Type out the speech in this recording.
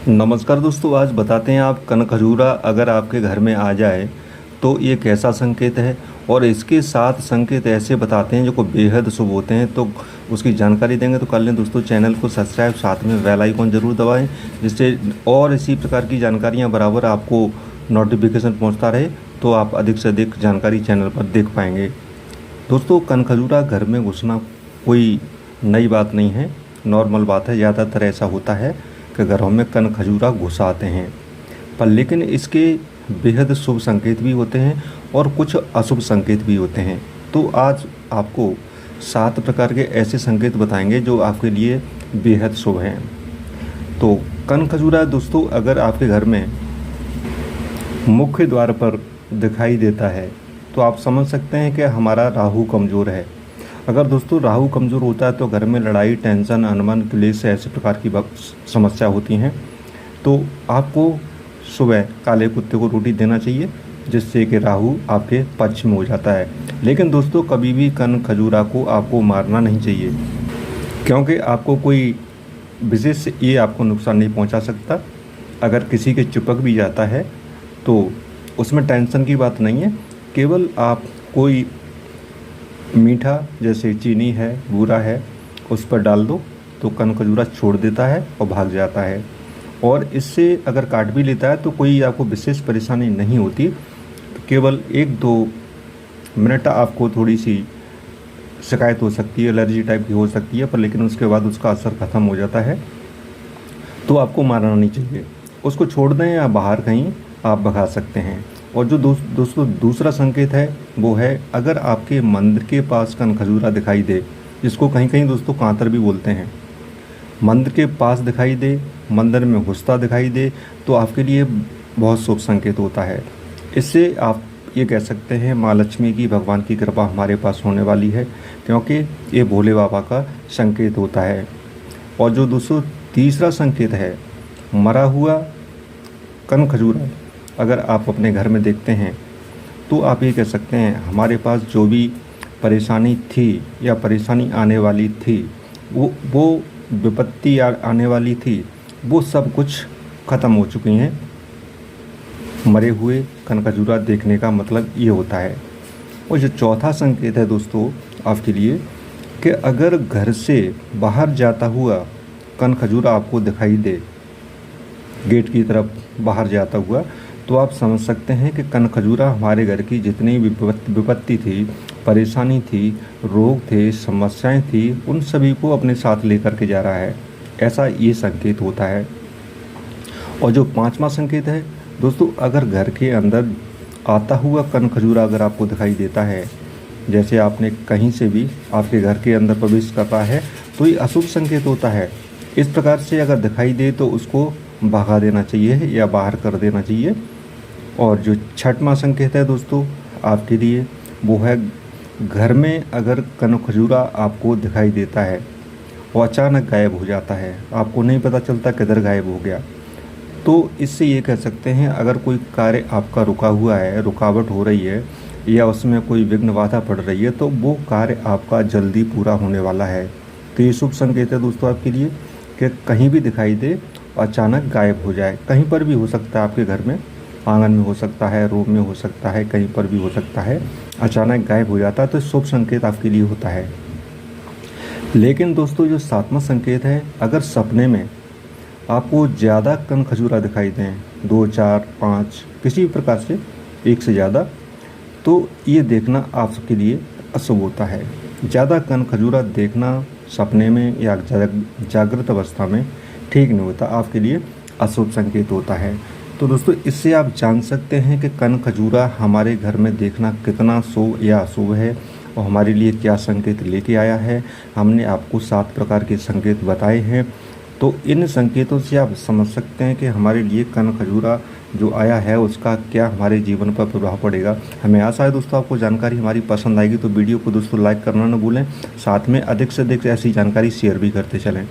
नमस्कार दोस्तों, आज बताते हैं आप कनखजूरा अगर आपके घर में आ जाए तो ये कैसा संकेत है और इसके 7 संकेत ऐसे बताते हैं जो को बेहद शुभ होते हैं। तो उसकी जानकारी देंगे। तो कर लें दोस्तों चैनल को सब्सक्राइब, साथ में बेल आइकॉन ज़रूर दबाएं जिससे और इसी प्रकार की जानकारियां बराबर आपको नोटिफिकेशन पहुंचता रहे, तो आप अधिक से अधिक जानकारी चैनल पर देख पाएंगे। दोस्तों, कनखजूरा घर में घुसना कोई नई बात नहीं है, नॉर्मल बात है। ज़्यादातर ऐसा होता है कि घरों में कनखजूरा घुस आते हैं, पर लेकिन इसके बेहद शुभ संकेत भी होते हैं और कुछ अशुभ संकेत भी होते हैं। तो आज आपको 7 प्रकार के ऐसे संकेत बताएंगे जो आपके लिए बेहद शुभ हैं। तो कनखजूरा दोस्तों अगर आपके घर में मुख्य द्वार पर दिखाई देता है तो आप समझ सकते हैं कि हमारा राहु कमज़ोर है। अगर दोस्तों राहु कमज़ोर होता है तो घर में लड़ाई, टेंशन, अनबन, क्लेश ऐसे प्रकार की समस्या होती हैं। तो आपको सुबह काले कुत्ते को रोटी देना चाहिए जिससे कि राहु आपके पक्ष में हो जाता है। लेकिन दोस्तों कभी भी कनखजूरा को आपको मारना नहीं चाहिए, क्योंकि आपको कोई विशेष ये आपको नुकसान नहीं पहुंचा सकता। अगर किसी के चिपक भी जाता है तो उसमें टेंशन की बात नहीं है। केवल आप कोई मीठा जैसे चीनी है, बूरा है, उस पर डाल दो तो कनखजूरा छोड़ देता है और भाग जाता है। और इससे अगर काट भी लेता है तो कोई आपको विशेष परेशानी नहीं होती। केवल 1-2 मिनट आपको थोड़ी सी शिकायत हो सकती है, एलर्जी टाइप की हो सकती है, पर लेकिन उसके बाद उसका असर ख़त्म हो जाता है। तो आपको मारना नहीं चाहिए, उसको छोड़ दें या बाहर कहीं आप भगा सकते हैं। और जो दोस्तों दूसरा संकेत है वो है अगर आपके मंदिर के पास कनखजूरा दिखाई दे, जिसको कहीं कहीं दोस्तों कांतर भी बोलते हैं, मंदिर के पास दिखाई दे, मंदिर में घुसता दिखाई दे, तो आपके लिए बहुत शुभ संकेत होता है। इससे आप ये कह सकते हैं माँ लक्ष्मी की, भगवान की कृपा हमारे पास होने वाली है, क्योंकि ये भोले बाबा का संकेत होता है। और जो दोस्तों तीसरा संकेत है मरा हुआ कनखजूरा अगर आप अपने घर में देखते हैं तो आप ये कह सकते हैं हमारे पास जो भी परेशानी थी या परेशानी आने वाली थी, वो विपत्ति आने वाली थी, वो सब कुछ ख़त्म हो चुकी हैं। मरे हुए कनखजूरा देखने का मतलब ये होता है। और जो चौथा संकेत है दोस्तों आपके लिए कि अगर घर से बाहर जाता हुआ कनखजूरा आपको दिखाई दे, गेट की तरफ बाहर जाता हुआ, तो आप समझ सकते हैं कि कनखजूरा हमारे घर की जितनी भी विपत्ति थी, परेशानी थी, रोग थे, समस्याएं थी, उन सभी को अपने साथ लेकर के जा रहा है। ऐसा ये संकेत होता है। और जो 5वां संकेत है दोस्तों, अगर घर के अंदर आता हुआ कनखजूरा अगर आपको दिखाई देता है, जैसे आपने कहीं से भी आपके घर के अंदर प्रवेश कर रहा है, तो ये अशुभ संकेत होता है। इस प्रकार से अगर दिखाई दे तो उसको भगा देना चाहिए या बाहर कर देना चाहिए। और जो 6वां संकेत है दोस्तों आपके लिए वो है घर में अगर कनखजूरा आपको दिखाई देता है और अचानक गायब हो जाता है, आपको नहीं पता चलता किधर गायब हो गया, तो इससे ये कह सकते हैं अगर कोई कार्य आपका रुका हुआ है, रुकावट हो रही है या उसमें कोई विघ्न बाधा पड़ रही है, तो वो कार्य आपका जल्दी पूरा होने वाला है। तो ये शुभ संकेत है दोस्तों आपके लिए कि कहीं भी दिखाई दे, अचानक गायब हो जाए। कहीं पर भी हो सकता है, आपके घर में आंगन में हो सकता है, रूम में हो सकता है, कहीं पर भी हो सकता है, अचानक गायब हो जाता है, तो शुभ संकेत आपके लिए होता है। लेकिन दोस्तों जो 7वां संकेत है, अगर सपने में आपको ज़्यादा कनखजूरा दिखाई दें, 2, 4, 5 किसी भी प्रकार से एक से ज़्यादा, तो ये देखना आपके लिए अशुभ होता है। ज़्यादा कनखजूरा देखना सपने में या जागृत अवस्था में ठीक नहीं होता, आपके लिए अशुभ संकेत होता है। तो दोस्तों इससे आप जान सकते हैं कि कनखजूरा हमारे घर में देखना कितना शुभ या अशुभ है और हमारे लिए क्या संकेत लेके आया है। हमने आपको 7 प्रकार के संकेत बताए हैं, तो इन संकेतों से आप समझ सकते हैं कि हमारे लिए कनखजूरा जो आया है उसका क्या हमारे जीवन पर प्रभाव पड़ेगा। हमें आशा है दोस्तों आपको जानकारी हमारी पसंद आएगी, तो वीडियो को दोस्तों लाइक करना न भूलें, साथ में अधिक से अधिक ऐसी जानकारी शेयर भी करते चलें।